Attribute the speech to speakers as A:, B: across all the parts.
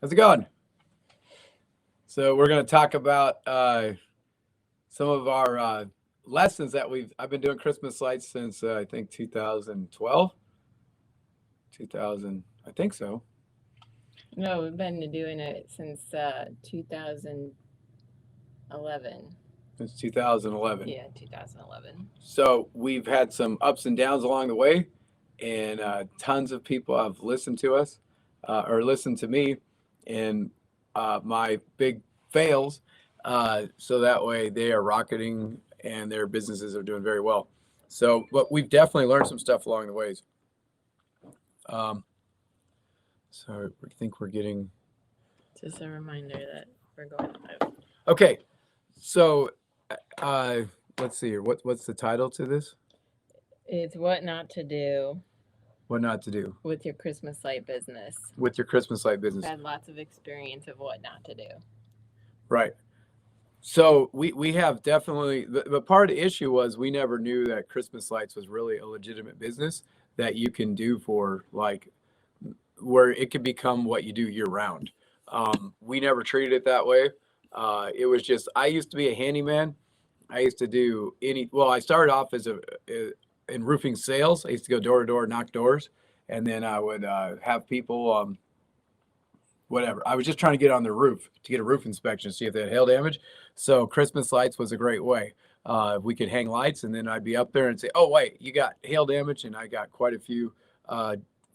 A: How's it going? So we're going to talk about some of our lessons that I've been doing Christmas lights since I think 2012, 2000. I think so.
B: No, we've been doing it since 2011.
A: Since 2011.
B: Yeah, 2011.
A: So we've had some ups and downs along the way, and tons of people have listened to us or listened to me and my big fails. So that way they are rocketing and their businesses are doing very well. So, but we've definitely learned some stuff along the ways. Um, so I think we're getting
B: Just a reminder that we're going live.
A: okay. So uh, let's see here. What's the title to this?
B: It's what not to do
A: What not to do
B: with your Christmas light business.
A: with your Christmas light business.
B: I've had lots of experience of what not to do.
A: Right. So we have definitely the part of the issue was we never knew that Christmas lights was really a legitimate business that you can do for like where it could become what you do year round. We never treated it that way. It was just I used to be a handyman. I used to do well, I started off as in roofing sales. I used to go door to door, knock doors, and then I would have people whatever. I was just trying to get on their roof to get a roof inspection, see if they had hail damage. So Christmas lights was a great way. We could hang lights, and then I'd be up there and say, "Oh wait, you got hail damage," and I got quite a few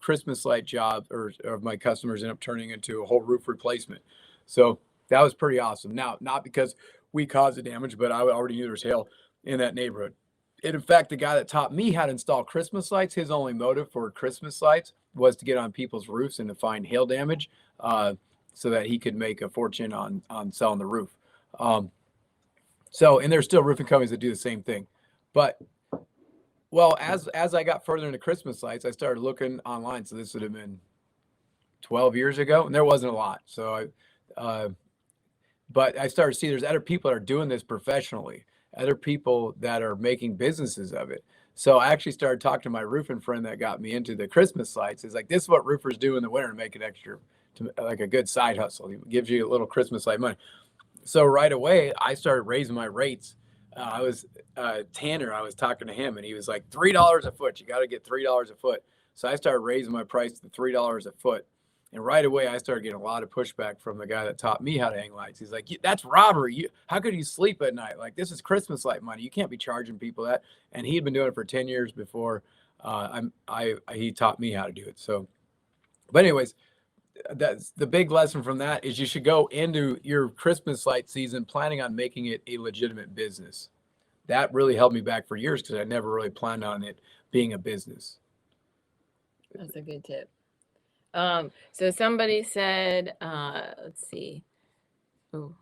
A: Christmas light jobs, or my customers end up turning into a whole roof replacement. So that was pretty awesome. Now, not because we caused the damage, but I already knew there was hail in that neighborhood. And in fact, the guy that taught me how to install Christmas lights, his only motive for Christmas lights was to get on people's roofs and to find hail damage, uh, so that he could make a fortune on selling the roof. Um, so, and there's still roofing companies that do the same thing. But well, as I got further into Christmas lights, I started looking online. So this would have been 12 years ago, and there wasn't a lot. But I started to see there's other people that are doing this professionally, other people that are making businesses of it. So I actually started talking to my roofing friend that got me into the Christmas lights. It's like this is what roofers do in the winter to make it extra, to like a good side hustle. It gives you a little Christmas light money. So right away, I started raising my rates. I was Tanner. I was talking to him, and he was like $3 a foot. You got to get $3 a foot. So I started raising my price to $3 a foot. And right away, I started getting a lot of pushback from the guy that taught me how to hang lights. He's like, "That's robbery. How could you sleep at night? Like this is Christmas light money. You can't be charging people that." And he had been doing it for 10 years before he taught me how to do it. So, but anyways, that's the big lesson from that is you should go into your Christmas light season planning on making it a legitimate business. That really held me back for years because I never really planned on it being a business.
B: That's a good tip. So somebody said, let's see. Oh,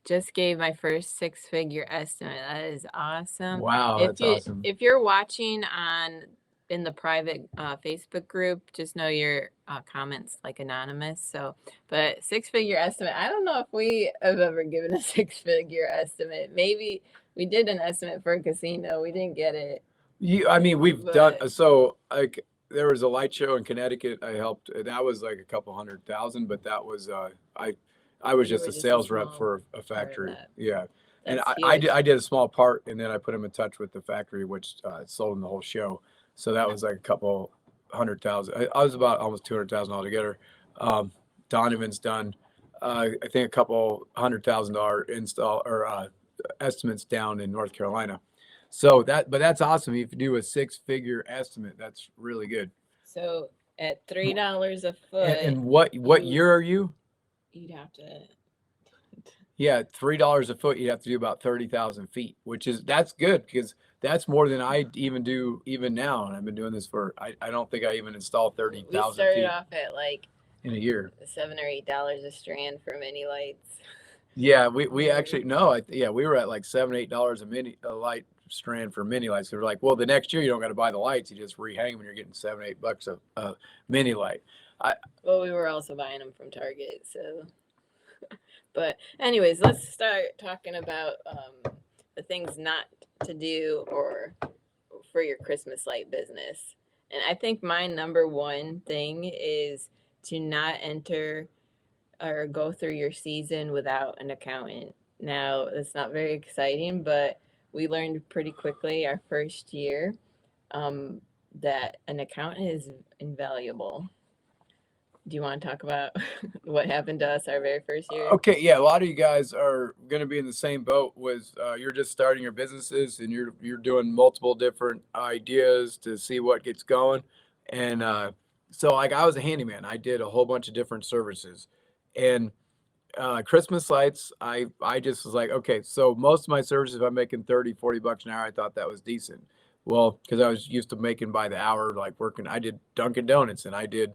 B: just gave my first six-figure estimate. That is awesome.
A: Wow,
B: If
A: that's
B: you
A: awesome.
B: if you're watching in the private Facebook group, just know your comments like anonymous. So, but six-figure estimate. I don't know if we have ever given a six-figure estimate. Maybe we did an estimate for a casino. We didn't get it,
A: I mean, we've done
B: but
A: so. Like there was a light show in Connecticut. I helped. That was like a couple 100,000, but that was I was
B: you
A: just
B: were
A: a
B: just a
A: sales rep
B: small
A: for a
B: part of
A: factory.
B: that.
A: Yeah, and
B: That's
A: I did
B: huge.
A: I did a small part, and then I put him in touch with the factory, which sold him the whole show. So that was like a couple 100,000. I was about almost 200,000 altogether. Um, Donovan's done. I think a couple $100,000 install or estimates down in North Carolina. So but that's awesome. If you do a six-figure estimate, that's really good.
B: So at $3 a
A: And,
B: foot,
A: and what
B: you
A: year are you?
B: you'd have to.
A: Yeah, $3 a foot. You have to do about 30,000 feet, which is that's good because that's more than I even do even now. And I've been doing this for I don't think I even installed thirty
B: We
A: thousand
B: started
A: feet
B: off at like
A: in a year.
B: $7 or $8 a strand for mini lights.
A: Yeah, we
B: Mm.
A: actually no, yeah, we were at like $7, $8 a light strand for mini lights. They're like, well, the next year you don't got to buy the lights; you just rehang them, and you're getting $7, $8 a mini light. I
B: Well, we were also buying them from Target. So, but anyways, let's start talking about the things not to do or for your Christmas light business. And I think my number one thing is to not enter or go through your season without an accountant. Now, it's not very exciting, but we learned pretty quickly our first year um, that an accountant is invaluable. Do you want to talk about what happened to us our very first year?
A: Okay, yeah, a lot of you guys are going to be in the same boat with you're just starting your businesses and you're doing multiple different ideas to see what gets going. And so like I was a handyman. I did a whole bunch of different services. And Christmas lights, I just was like, okay, so most of my services, if I'm making 30, 40 bucks an hour, I thought that was decent. Well, because I was used to making by the hour, like working, I did Dunkin' Donuts and I did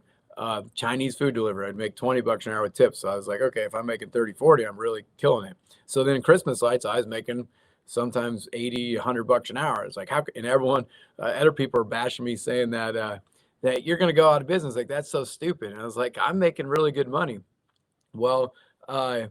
A: Chinese food delivery. I'd make 20 bucks an hour with tips. So I was like, okay, if I'm making 30, 40, I'm really killing it. So then Christmas lights, I was making sometimes 80, 100 bucks an hour. It's like, how, and everyone, other people are bashing me saying that you're going to go out of business. Like, that's so stupid. And I was like, I'm making really good money. Well, uh,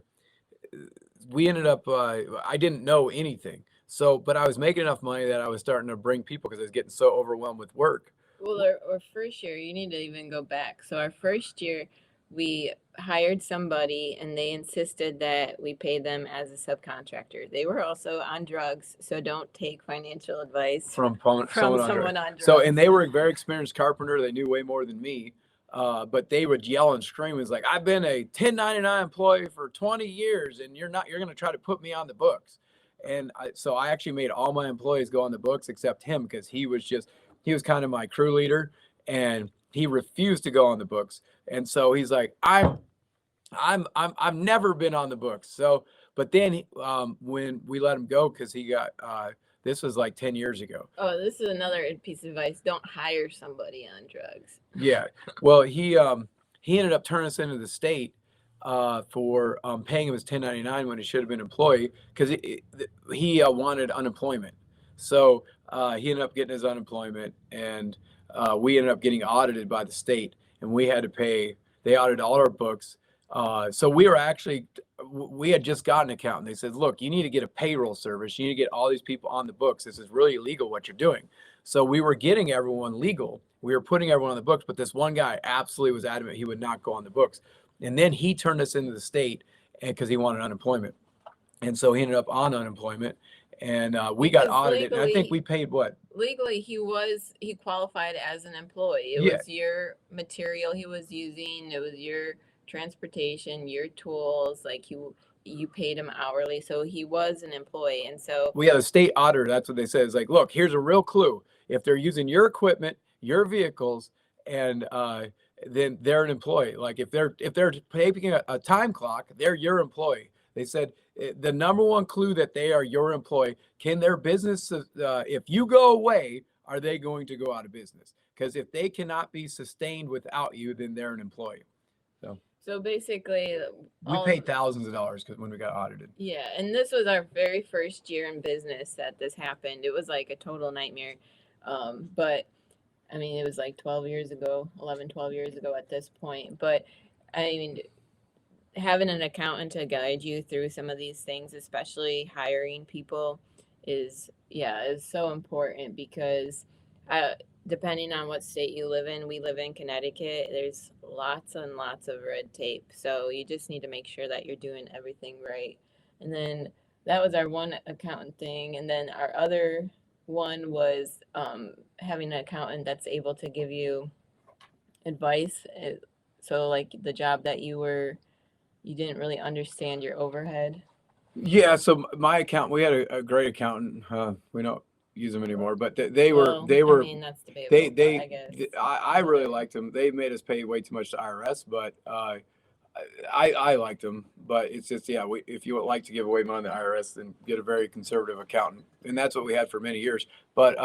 A: we ended up, I didn't know anything. So, but I was making enough money that I was starting to bring people because I was getting so overwhelmed with work.
B: Well, our first year, you need to even go back. So our first year, we hired somebody and they insisted that we pay them as a subcontractor. They were also on drugs, so don't take financial advice
A: From
B: from
A: someone
B: someone on drugs.
A: So, and they were a very experienced carpenter. They knew way more than me. But they would yell and scream. It's like, I've been a 1099 employee for 20 years and you're going to try to put me on the books. And so I actually made all my employees go on the books except him because he was kind of my crew leader and he refused to go on the books. And so he's like, I've never been on the books. So, but then when we let him go, cause he got, this was like 10 years ago.
B: Oh, this is another piece of advice. Don't hire somebody on drugs.
A: Yeah. Well, he ended up turning us into the state for paying him his 1099 when he should have been employee because he wanted unemployment. So he ended up getting his unemployment, and we ended up getting audited by the state, and we had to pay. They audited all our books. So we had just got an accountant. They said, look, you need to get a payroll service. You need to get all these people on the books. This is really illegal what you're doing. So we were getting everyone legal. We were putting everyone on the books, but this one guy absolutely was adamant he would not go on the books. And then he turned us into the state because he wanted unemployment. And so he ended up on unemployment, and we got audited. And I think we paid what?
B: Legally, he qualified as an employee. It was your material he was using. It was your transportation, your tools. Like you paid him hourly, so he was an employee. And so
A: we had a state auditor. That's what they said. It's like, look, here's a real clue. If they're using your equipment, your vehicles, and then they're an employee. Like if they're taking a time clock, they're your employee. They said the number one clue that they are your employee. Can their business, if you go away, are they going to go out of business? Because if they cannot be sustained without you, then they're an employee.
B: So basically,
A: we paid thousands of dollars when we got audited.
B: Yeah, and this was our very first year in business that this happened. It was like a total nightmare. But I mean, it was like 12 years ago, 11, 12 years ago at this point. But I mean, having an accountant to guide you through some of these things, especially hiring people, is so important because depending on what state you live in, we live in Connecticut, there's lots and lots of red tape. So you just need to make sure that you're doing everything right. And then that was our one accountant thing. And then our other one was having an accountant that's able to give you advice. So like the job that you didn't really understand your overhead.
A: Yeah, so my accountant, we had a great accountant. We don't use them anymore, but they were.
B: I mean, that's debatable, but I guess.
A: I really liked them. They made us pay way too much to IRS, but I liked them. But it's just if you would like to give away money to the IRS, then get a very conservative accountant, and that's what we had for many years. But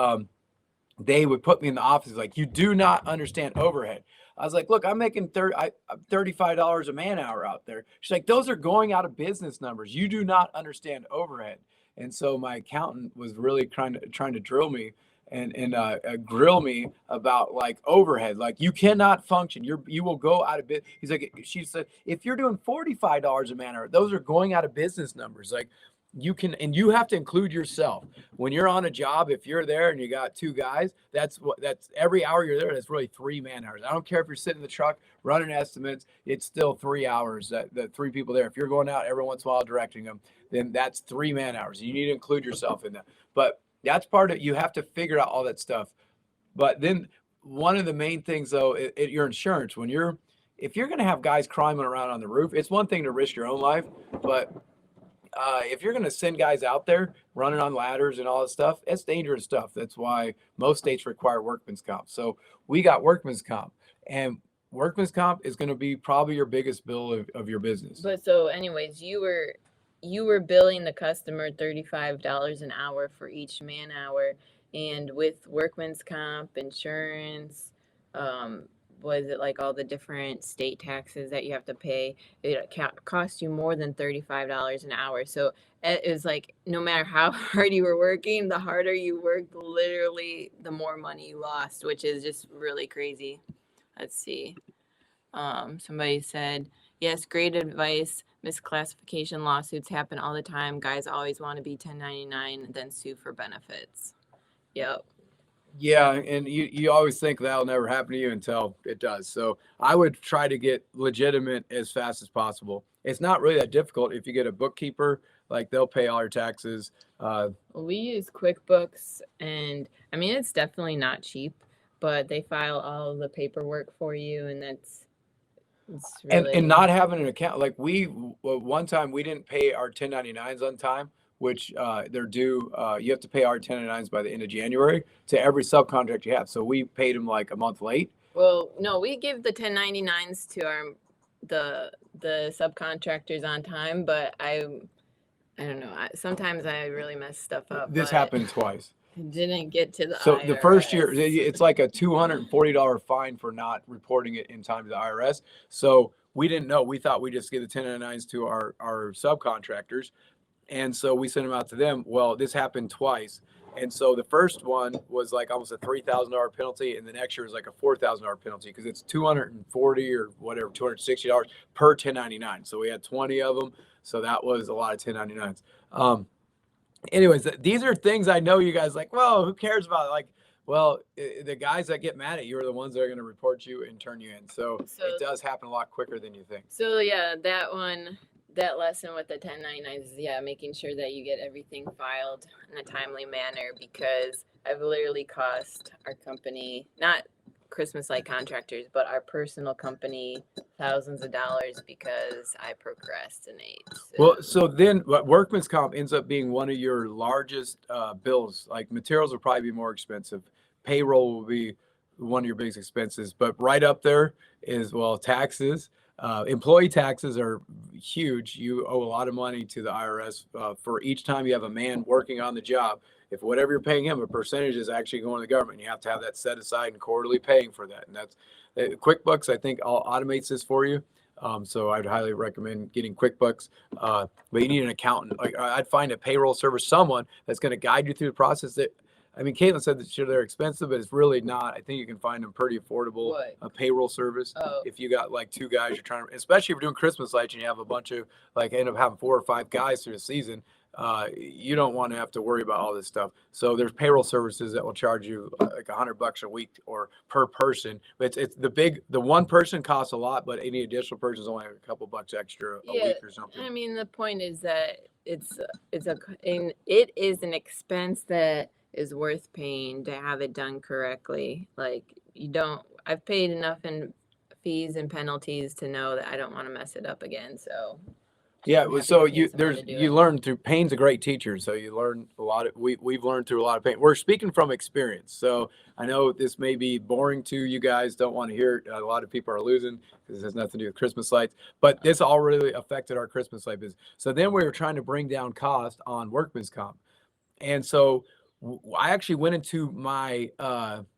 A: they would put me in the office like, you do not understand overhead. I was like, look, I'm making $35 a man hour out there. She's like, those are going out of business numbers. You do not understand overhead. And so my accountant was really trying to drill me and grill me about like overhead. Like, you cannot function. You will go out of business. She said, if you're doing $45 a man hour, those are going out of business numbers. Like, you can, and you have to include yourself when you're on a job. If you're there and you got 2 guys, that's every hour you're there, that's really 3 man hours. I don't care if you're sitting in the truck running estimates, it's still 3 hours that 3 people there. If you're going out every once in a while directing them, then that's 3 man hours. You need to include yourself in that. But that's part of, you have to figure out all that stuff. But then one of the main things though, your insurance, if you're going to have guys climbing around on the roof, it's one thing to risk your own life, but if you're going to send guys out there running on ladders and all that stuff, it's dangerous stuff. That's why most states require workman's comp. So we got workman's comp, and workman's comp is going to be probably your biggest bill of your business.
B: But so anyways, you were billing the customer $35 an hour for each man hour, and with workman's comp, insurance, was it like all the different state taxes that you have to pay? It cost you more than $35 an hour. So it was like, no matter how hard you were working, the harder you worked, literally the more money you lost, which is just really crazy. Let's see. Somebody said, yes, great advice. Misclassification lawsuits happen all the time. Guys always want to be 1099, then sue for benefits. Yep.
A: Yeah, and you always think that'll never happen to you until it does. So I would try to get legitimate as fast as possible. It's not really that difficult. If you get a bookkeeper, like they'll pay all your taxes.
B: We use QuickBooks, and I mean, it's definitely not cheap, but they file all the paperwork for you, and it's really...
A: and not having an account. Like one time we didn't pay our 1099s on time, which they're due. You have to pay our 1099s by the end of January to every subcontract you have. So we paid them like a month late.
B: Well, no, we give the 1099s to the subcontractors on time, but I don't know. Sometimes I really mess stuff up.
A: This happened twice.
B: Didn't get to the
A: So
B: IRS.
A: The first year, it's like a $240 fine for not reporting it in time to the IRS. So we didn't know. We thought we just give the 1099s to our subcontractors. And so we sent them out to them. Well, this happened twice. And so the first one was like almost a $3,000 penalty. And the next year was like a $4,000 penalty because it's $240 or whatever, $260 per 1099. So we had 20 of them. So that was a lot of 1099s. Anyways, these are things I know you guys like, well, who cares about it? Like, well, the guys that get mad at you are the ones that are going to report you and turn you in. So it does happen a lot quicker than you think.
B: So yeah, that lesson with the 1099s is, yeah, making sure that you get everything filed in a timely manner, because I've literally cost our company, not Christmas light contractors, but our personal company, thousands of dollars because I procrastinate.
A: So then workman's comp ends up being one of your largest bills. Like materials will probably be more expensive. Payroll will be one of your biggest expenses, but right up there is, well, taxes. Employee taxes are huge. You owe a lot of money to the IRS for each time you have a man working on the job. If whatever you're paying him, a percentage is actually going to the government. You have to have that set aside and quarterly paying for that. And that's QuickBooks, I think, automates this for you. So I'd highly recommend getting QuickBooks. But you need an accountant. Like I'd find a payroll service, someone that's going to guide you through the process. I mean, Kaitlyn said that sure, they're expensive, but it's really not. I think you can find them pretty affordable. A payroll service.
B: Oh.
A: If you got like 2 guys, you're trying to, especially if you're doing Christmas lights and you have a bunch of, like, end up having 4 or 5 guys through the season, you don't want to have to worry about all this stuff. So there's payroll services that will charge you like $100 a week or per person. But it's the one person costs a lot, but any additional person is only a couple bucks extra a week or something.
B: I mean, the point is that it is an expense that is worth paying to have it done correctly. Like, I've paid enough in fees and penalties to know that I don't want to mess it up again. So
A: yeah, so you learn through pain's a great teacher. So you learn a lot of, we've learned through a lot of pain. We're speaking from experience. So I know this may be boring to you guys, don't want to hear it. A lot of people are losing because it has nothing to do with Christmas lights, but this all really affected our Christmas light business. So then we were trying to bring down cost on workman's comp. And so I actually went into my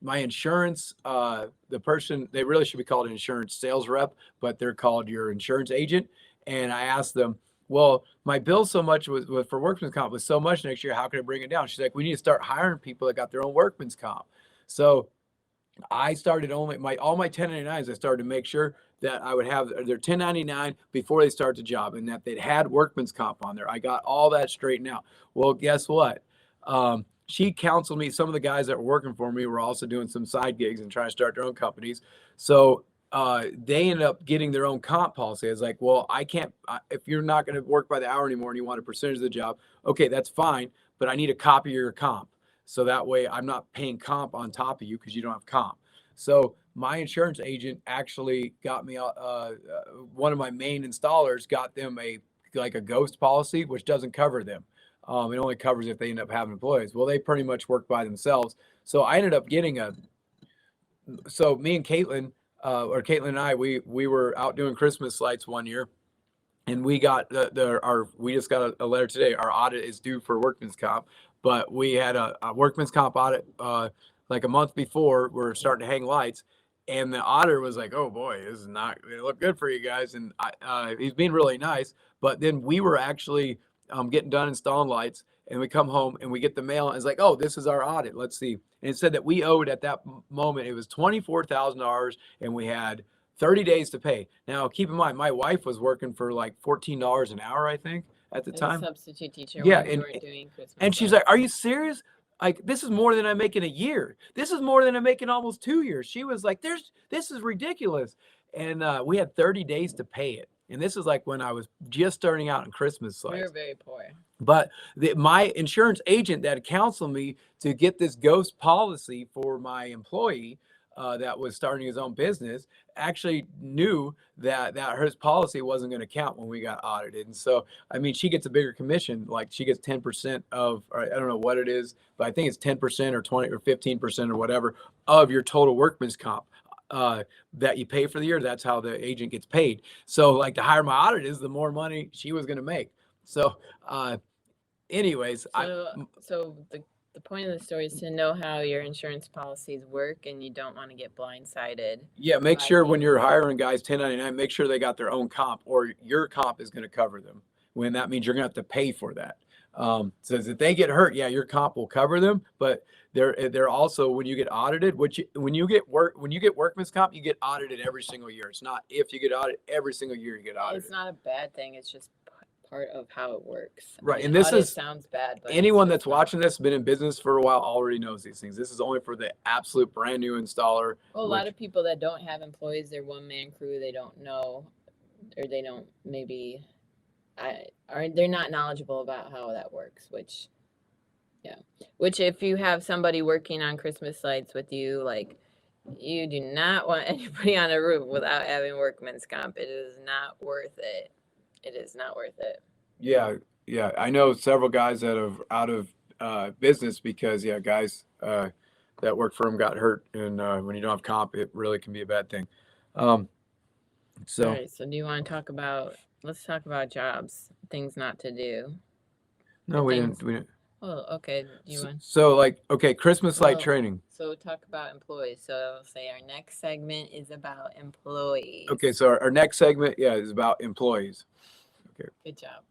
A: my insurance, the person, they really should be called an insurance sales rep, but they're called your insurance agent. And I asked them, well, my bill so much was for workman's comp was so much next year. How can I bring it down? She's like, we need to start hiring people that got their own workman's comp. So I started all my 1099s. I started to make sure that I would have their 1099 before they start the job, and that they'd had workman's comp on there. I got all that straightened out. Well, guess what? She counseled me. Some of the guys that were working for me were also doing some side gigs and trying to start their own companies. So they ended up getting their own comp policy. I was like, well, I can't, if you're not going to work by the hour anymore and you want a percentage of the job, okay, that's fine, but I need a copy of your comp. So that way I'm not paying comp on top of you because you don't have comp. So my insurance agent actually got me, one of my main installers got them like a ghost policy, which doesn't cover them. It only covers if they end up having employees. Well, they pretty much work by themselves. So I ended up getting so me and Kaitlyn, or Kaitlyn and I, we were out doing Christmas lights one year, and we got we just got a letter today. Our audit is due for workman's comp, but we had a workman's comp audit like a month before we're starting to hang lights, and the auditor was like, "Oh boy, this is not going to look good for you guys." And he's being really nice, but then we were actually getting done installing lights, and we come home and we get the mail, and it's like, "Oh, this is our audit. Let's see." And it said that we owed at that moment, it was $24,000, and we had 30 days to pay. Now, keep in mind, my wife was working for like $14 an hour, I think, at the
B: As a
A: time.
B: substitute teacher
A: Yeah,
B: when you weren't doing Christmas
A: And she's
B: lights.
A: like, "Are you serious? Like, this is more than I make in a year. This is more than I make in almost 2 years." She was like, this is ridiculous." And we had 30 days to pay it. And this is like when I was just starting out in Christmas
B: We were
A: lights.
B: very poor.
A: But my insurance agent that counseled me to get this ghost policy for my employee that was starting his own business actually knew that his policy wasn't going to count when we got audited. And so, I mean, she gets a bigger commission. Like she gets 10% of, or I don't know what it is, but I think it's 10% or 20 or 15% or whatever of your total workman's comp that you pay for the year. That's how the agent gets paid. So like the higher my audit is, the more money she was going to make. So anyways,
B: So the point of the story is to know how your insurance policies work, and you don't want to get blindsided.
A: yeah, make
B: by
A: sure when
B: things.
A: you're hiring guys 1099, make sure they got their own comp, or your comp is going to cover them. When that means you're going to have to pay for that. So if they get hurt, yeah, your comp will cover them, but they're also, when you get audited, when you get workman's comp, you get audited every single year. It's not if you get audited every single year, you get audited.
B: It's not a bad thing. It's just part of how it works.
A: Right,
B: I mean,
A: and this
B: audit
A: is
B: sounds bad, but
A: anyone
B: it's
A: that's
B: just not.
A: watching this, been in business for a while, already knows these things. This is only for the absolute brand new installer.
B: Well, a lot of people that don't have employees, they're one man crew. They don't know, or they don't maybe, they're not knowledgeable about how that works. Which if you have somebody working on Christmas lights with you, like, you do not want anybody on a roof without having workman's comp. It is not worth it. It is not worth it.
A: Yeah, I know several guys that are out of business because guys that work for them got hurt, and when you don't have comp, it really can be a bad thing.
B: All
A: So
B: right. So do you want to talk about? Let's talk about jobs, things not to do.
A: no, we didn't.
B: Oh, okay. Do you want?
A: So like, okay, Christmas light
B: Well,
A: training.
B: So talk about employees. So I'll say our next segment is about employees.
A: Okay, so our next segment, is about employees. Okay.
B: Good job.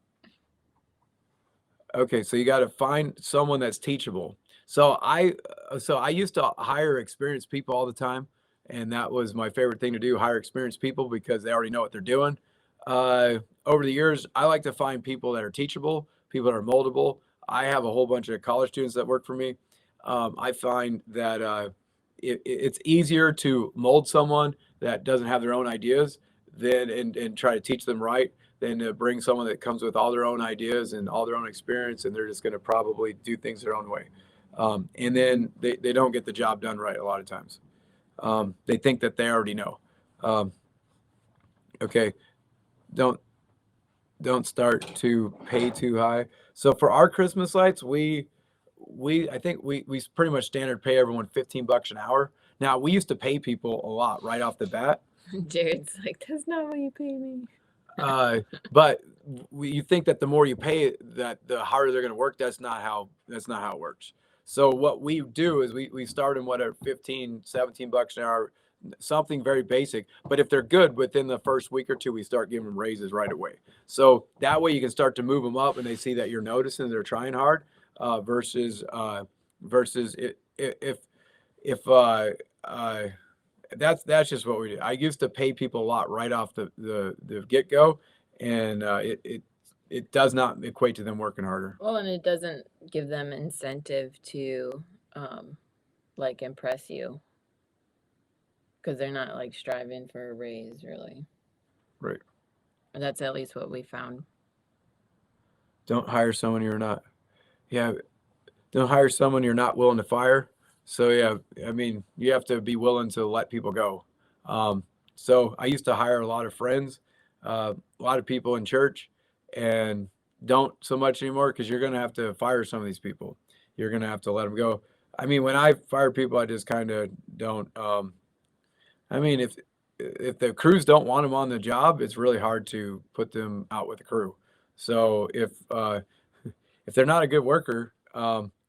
A: Okay, so you got to find someone that's teachable. So I used to hire experienced people all the time, and that was my favorite thing to do, hire experienced people because they already know what they're doing. Over the years, I like to find people that are teachable, people that are moldable. I have a whole bunch of college students that work for me. I find that it's easier to mold someone that doesn't have their own ideas than and try to teach them right than to bring someone that comes with all their own ideas and all their own experience, and they're just going to probably do things their own way. And then they don't get the job done right a lot of times. They think that they already know. Okay, don't start to pay too high. So for our Christmas lights, I think we pretty much standard pay everyone $15 an hour. Now we used to pay people a lot right off the bat.
B: Jared's like, that's not what you pay me.
A: But you think that the more you pay, that the harder they're going to work. That's not how it works. So what we do is we start them at 15, $17 an hour, something very basic. But if they're good within the first week or two, we start giving them raises right away. So that way you can start to move them up, and they see that you're noticing they're trying hard. Versus if that's just what we do. I used to pay people a lot right off the get go, and it does not equate to them working harder.
B: Well, and it doesn't give them incentive to like impress you because they're not like striving for a raise, really.
A: Right.
B: Or that's at least what we found.
A: Don't hire someone you're not. Yeah. Don't hire someone you're not willing to fire. So yeah, I mean, you have to be willing to let people go. So I used to hire a lot of friends, a lot of people in church, and don't so much anymore because you're going to have to fire some of these people. You're going to have to let them go. I mean, when I fire people, I just kind of don't. I mean, if the crews don't want them on the job, it's really hard to put them out with the crew. So if they're not a good worker,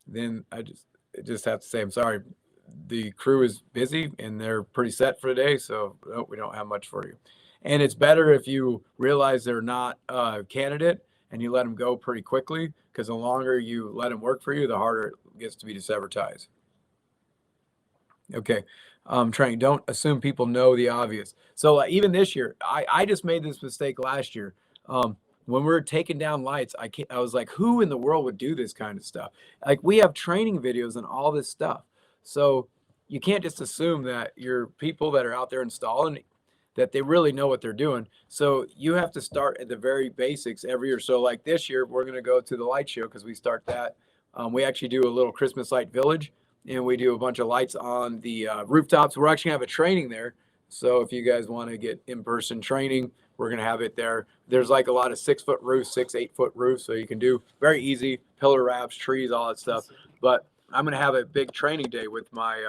A: then I just have to say I'm sorry. The crew is busy and they're pretty set for the day, so nope, we don't have much for you. And it's better if you realize they're not a candidate and you let them go pretty quickly, because the longer you let them work for you, the harder it gets to be to sever ties. Okay. Training, don't assume people know the obvious. So even this year, I just made this mistake last year. When we were taking down lights, I was like, who in the world would do this kind of stuff? Like, we have training videos and all this stuff. So you can't just assume that your people that are out there installing, that they really know what they're doing. So you have to start at the very basics every year. So like this year, we're going to go to the light show because we start that. We actually do a little Christmas light village, and we do a bunch of lights on the rooftops. We're actually going to have a training there. So if you guys want to get in-person training, we're going to have it there. There's like a lot of 6-foot roofs, 8-foot roofs. So you can do very easy pillar wraps, trees, all that stuff. But I'm going to have a big training day with my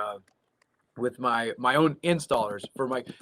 A: own installers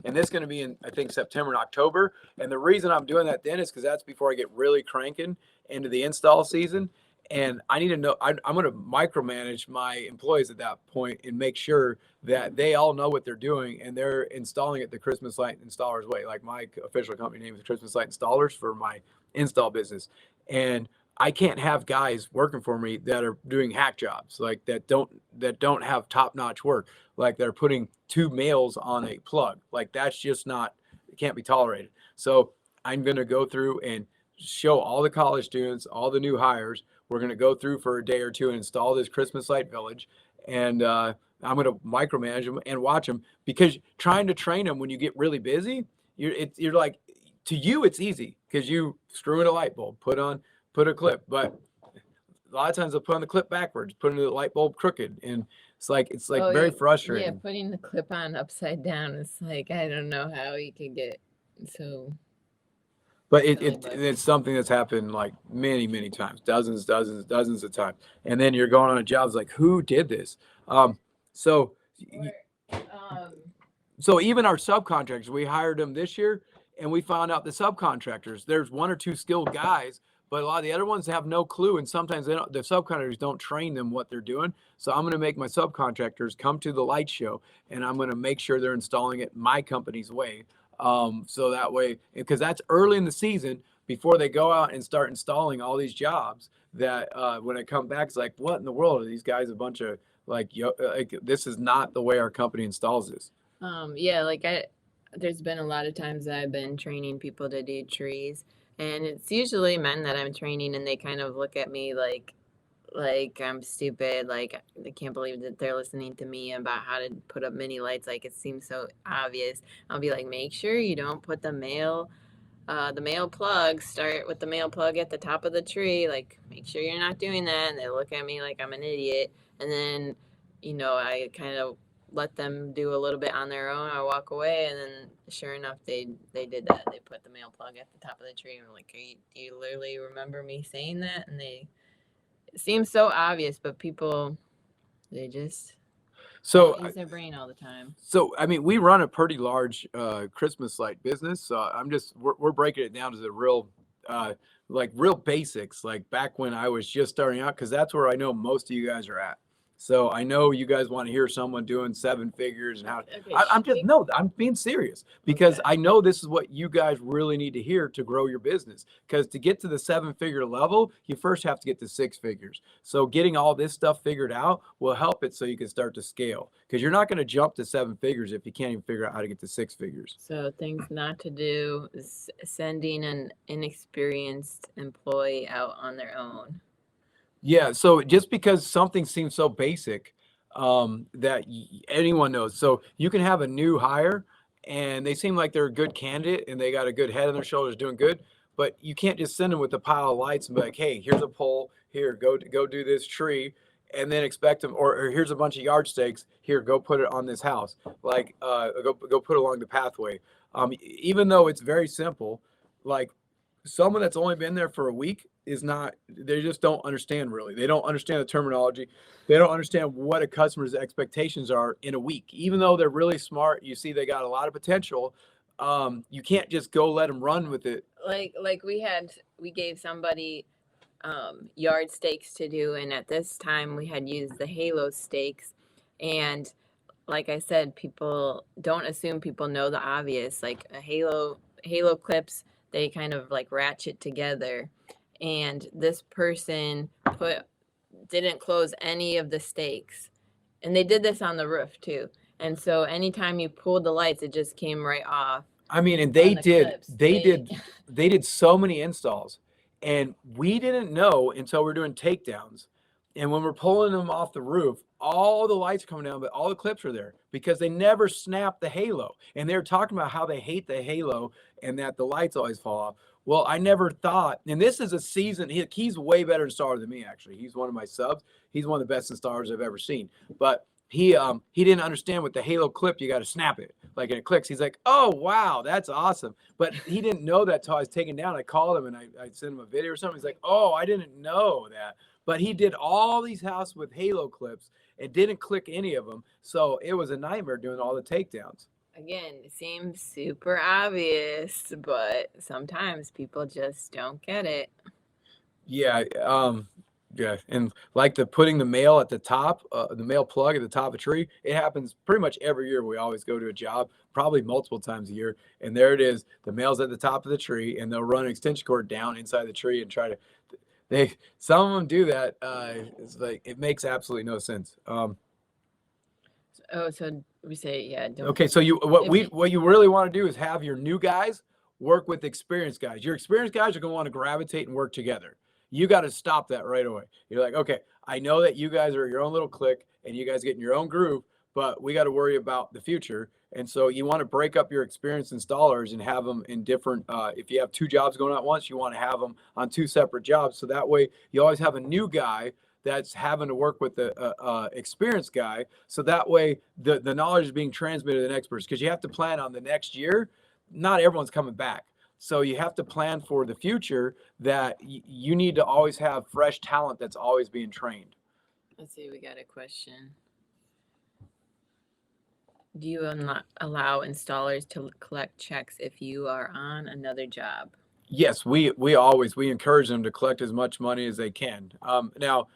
A: and this is going to be in, I think, September and October. And the reason I'm doing that then is because that's before I get really cranking into the install season. And I need to know, I'm going to micromanage my employees at that point and make sure that they all know what they're doing and they're installing it the Christmas Light Installers way. Like, my official company name is Christmas Light Installers for my install business. And I can't have guys working for me that are doing hack jobs, like that don't have top-notch work, like they're putting 2 males on a plug. Like, that's just not, it can't be tolerated. So I'm going to go through and show all the college students, all the new hires. We're going to go through for a day or two and install this Christmas light village. And I'm going to micromanage them and watch them, because trying to train them when you get really busy, you're like, to you, it's easy because you screw in a light bulb, put a clip, but a lot of times they'll put on the clip backwards, put in the light bulb crooked. And it's like very frustrating.
B: Yeah, putting the clip on upside down. It's like, I don't know how you can get so.
A: But it's something that's happened like many, many times, dozens of times. And then you're going on a job, it's like, who did this? So even our subcontractors, we hired them this year, and we found out the subcontractors, there's 1 or 2 skilled guys, but a lot of the other ones have no clue. And sometimes the subcontractors don't train them what they're doing. So I'm going to make my subcontractors come to the light show, and I'm going to make sure they're installing it my company's way. So that way, because that's early in the season before they go out and start installing all these jobs, that when I come back, it's like, what in the world are these guys? A bunch of like this is not the way our company installs this.
B: Yeah, like there's been a lot of times that I've been training people to do trees, and it's usually men that I'm training, and they kind of look at me like I'm stupid, like I can't believe that they're listening to me about how to put up mini lights. Like, it seems so obvious. I'll be like, make sure you don't put the male plug, start with the male plug at the top of the tree. Like, make sure you're not doing that. And they look at me like I'm an idiot. And then, I kind of let them do a little bit on their own. I walk away, and then sure enough, they did that. They put the male plug at the top of the tree. And I'm like, do you literally remember me saying that? And it seems so obvious, but people, they just use their brain all the time.
A: So, I mean, we run a pretty large Christmas light business. So we're breaking it down to the real basics, like back when I was just starting out, because that's where I know most of you guys are at. So I know you guys want to hear someone doing 7 figures and how.
B: Okay,
A: I'm being serious because
B: Okay.
A: I know this is what you guys really need to hear to grow your business. Because to get to the 7 figure level, you first have to get to 6 figures. So getting all this stuff figured out will help it so you can start to scale. Because you're not going to jump to 7 figures if you can't even figure out how to get to 6 figures.
B: So things not to do is sending an inexperienced employee out on their own.
A: Yeah, so just because something seems so basic that anyone knows. So you can have a new hire and they seem like they're a good candidate and they got a good head on their shoulders doing good, but you can't just send them with a pile of lights and be like, hey, here's a pole, here, go do this tree, and then expect them, or here's a bunch of yard stakes, here, go put it on this house, like go put it along the pathway. Even though it's very simple, like someone that's only been there for a week is not, they just don't understand really. They don't understand the terminology. They don't understand what a customer's expectations are in a week. Even though they're really smart, you see they got a lot of potential. You can't just go let them run with it.
B: Like we gave somebody yard stakes to do, and at this time we had used the halo stakes, and like I said, people don't assume people know the obvious. Like a halo clips, they kind of like ratchet together, and this person didn't close any of the stakes, and they did this on the roof too. And so anytime you pulled the lights, it just came right off.
A: I mean, and
B: On the clips,
A: they did so many installs, and we didn't know until we're doing takedowns. And when we're pulling them off the roof, all the lights are coming down, but all the clips are there because they never snapped the halo. And they were talking about how they hate the halo and that the lights always fall off. Well, I never thought, and this is a season, he's way better installer than me, actually. He's one of my subs. He's one of the best installers I've ever seen. But he didn't understand with the halo clip, you got to snap it. Like, and it clicks. He's like, oh, wow, that's awesome. But he didn't know that till I was taken down. I called him and I sent him a video or something. He's like, oh, I didn't know that. But he did all these houses with halo clips and didn't click any of them. So it was a nightmare doing all the takedowns.
B: Again, it seems super obvious, but sometimes people just don't get it.
A: Yeah. Yeah. And like putting the mail at the top, the mail plug at the top of a tree, it happens pretty much every year. We always go to a job, probably multiple times a year. And there it is. The mail's at the top of the tree and they'll run an extension cord down inside the tree and try to, some of them do that. It's like, it makes absolutely no sense.
B: So we say, yeah. Don't.
A: Okay, so what you really want to do is have your new guys work with experienced guys. Your experienced guys are going to want to gravitate and work together. You got to stop that right away. You're like, okay, I know that you guys are your own little clique and you guys get in your own groove, but we got to worry about the future. And so you want to break up your experienced installers and have them in different, if you have 2 jobs going on at once, you want to have them on 2 separate jobs. So that way you always have a new guy that's having to work with the experienced guy. So that way the knowledge is being transmitted to the next person, because you have to plan on the next year. Not everyone's coming back. So you have to plan for the future that you need to always have fresh talent that's always being trained.
B: Let's see, we got a question. Do you not allow installers to collect checks if you are on another job?
A: Yes, we encourage them to collect as much money as they can. Now,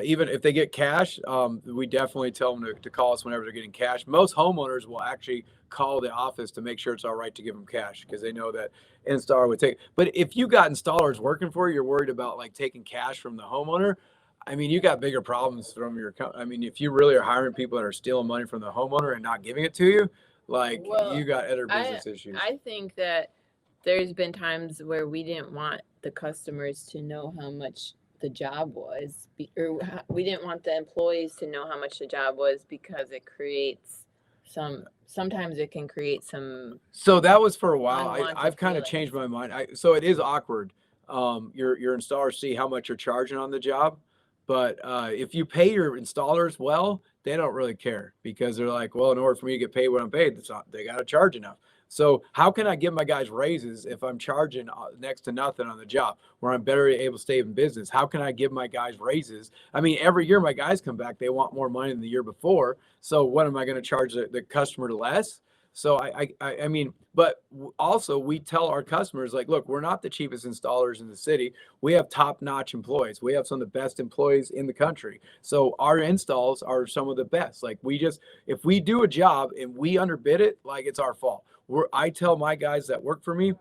A: even if they get cash, we definitely tell them to call us whenever they're getting cash. Most homeowners will actually call the office to make sure it's all right to give them cash, because they know that installer would take. But if you got installers working for you, you're worried about like taking cash from the homeowner. I mean, you got bigger problems from your. I mean, if you really are hiring people that are stealing money from the homeowner and not giving it to you, like, you got other business issues.
B: I think that there's been times where we didn't want the customers to know how much the job was, or we didn't want the employees to know how much the job was, because it creates sometimes it can create some.
A: So that was for a while. I've kind of
B: feelings.
A: changed my mind. So it is awkward. Your installers see how much you're charging on the job, but if you pay your installers well, they don't really care, because they're like, well, in order for me to get paid what I'm paid, they got to charge enough. So how can I give my guys raises if I'm charging next to nothing on the job, where I'm better able to stay in business? How can I give my guys raises? I mean, every year my guys come back, they want more money than the year before. So what am I going to charge the customer less? So I mean, but also we tell our customers like, look, we're not the cheapest installers in the city. We have top-notch employees. We have some of the best employees in the country. So our installs are some of the best. Like we just, if we do a job and we underbid it, like it's our fault. I tell my guys that work for me,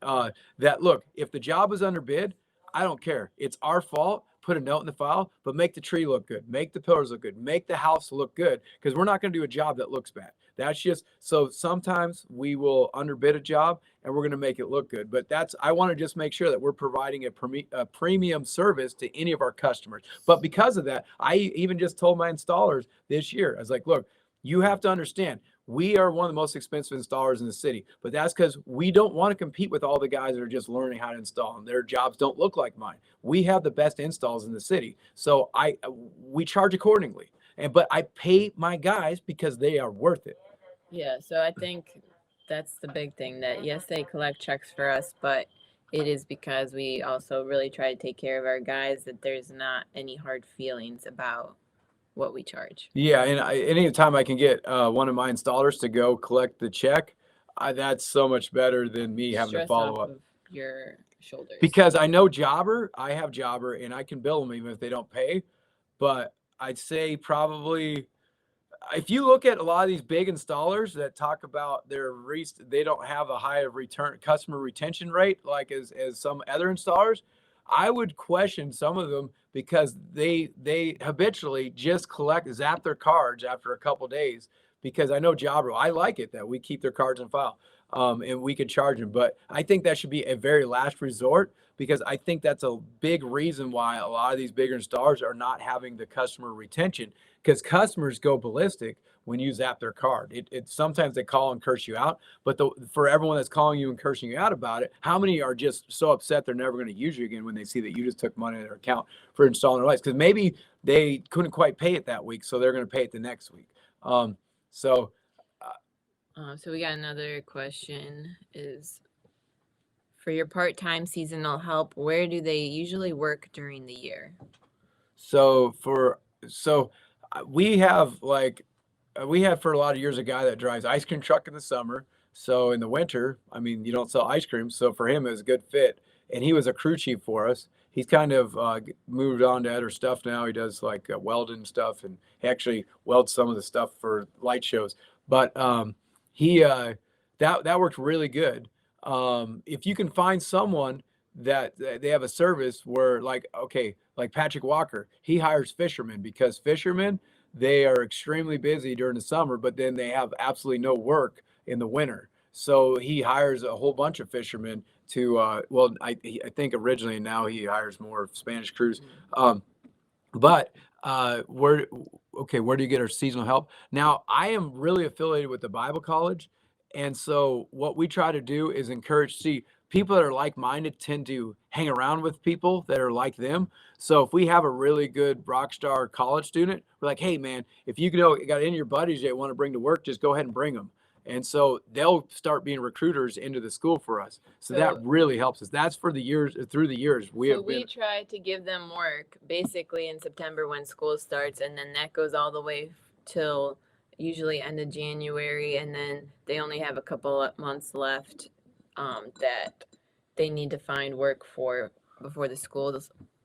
A: that look, if the job is underbid, I don't care. It's our fault. Put a note in the file, but make the tree look good, make the pillars look good, make the house look good, because we're not going to do a job that looks bad. That's just so sometimes we will underbid a job and we're going to make it look good. But that's, I want to just make sure that we're providing a premium service to any of our customers. But because of that, I even just told my installers this year, I was like, look, you have to understand, we are one of the most expensive installers in the city, but that's because we don't want to compete with all the guys that are just learning how to install and their jobs don't look like mine. We have the best installs in the city. So we charge accordingly. But I pay my guys because they are worth it.
B: Yeah, so I think that's the big thing, that yes, they collect checks for us, but it is because we also really try to take care of our guys, that there's not any hard feelings about what we charge.
A: Yeah, and anytime I can get one of my installers to go collect the check, that's so much better than me having to
B: Stress
A: follow
B: off
A: up.
B: of your shoulders.
A: Because I know Jobber, I have Jobber, and I can bill them even if they don't pay. But I'd say probably if you look at a lot of these big installers that talk about they don't have a high of return customer retention rate like as some other installers, I would question some of them because they habitually just zap their cards after a couple days. Because I know Jobber, I like it that we keep their cards in file, and we could charge them. But I think that should be a very last resort, because I think that's a big reason why a lot of these bigger installers are not having the customer retention, because customers go ballistic when you zap their card. It sometimes they call and curse you out, but for everyone that's calling you and cursing you out about it, how many are just so upset they're never going to use you again when they see that you just took money in their account for installing their lights? Because maybe they couldn't quite pay it that week, so they're going to pay it the next week. So
B: So we got another question is, for your part-time seasonal help, where do they usually work during the year?
A: So we have we had for a lot of years a guy that drives ice cream truck in the summer. So in the winter, I mean, you don't sell ice cream. So for him, it was a good fit. And he was a crew chief for us. He's kind of moved on to other stuff now. He does like welding stuff, and he actually welds some of the stuff for light shows. But he that worked really good. If you can find someone that they have a service where, like, okay, like Patrick Walker, he hires fishermen, because fishermen, they are extremely busy during the summer, but then they have absolutely no work in the winter. So he hires a whole bunch of fishermen to I think originally, now he hires more Spanish crews. But where where do you get our seasonal help? Now, I am really affiliated with the Bible College, and so what we try to do is encourage, see, people that are like-minded tend to hang around with people that are like them. So if we have a really good rock star college student, we're like, hey man, if you got any of your buddies that want to bring to work, just go ahead and bring them. And so they'll start being recruiters into the school for us. So that really helps us. That's for the years, through the years.
B: We try to give them work basically in September when school starts, and then that goes all the way till usually end of January, and then they only have a couple of months left that they need to find work for before the school